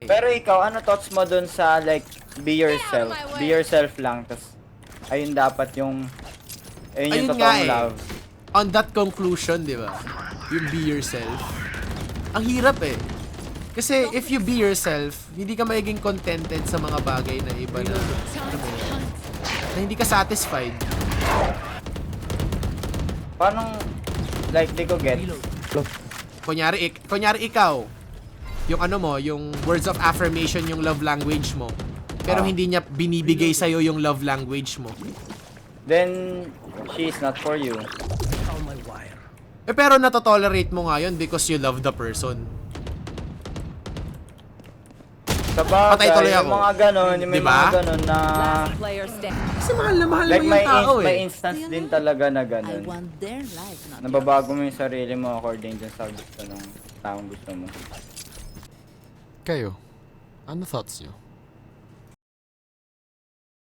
Pero ikaw, ano thoughts mo dun sa like, be yourself? Be yourself lang, tas ayun dapat yung, ayun yung Ayun nga totoong eh. love. On that conclusion, di ba? Yung be yourself. Ang hirap eh. Kasi if you be yourself, hindi ka magiging contented sa mga bagay na iba na, ano mo yun, na hindi ka satisfied. Paano, like, di ko get. Kunyari ikaw, yung ano mo, yung words of affirmation yung love language mo. Pero hindi niya binibigay sa'yo yung love language mo. Then, she is not for you. Eh pero natotolerate mo nga yun because you love the person. Sa bagay, Patay tuloy ako. yung mga ganon, may Diba? mga ganon na, Kasi mahal na mahal like, mo yung tao may eh. instance din talaga na I ganon. want their life, not Nababago mo yung sarili mo according dun sa gusto ng taong gusto mo. Kayo, ano thoughts nyo?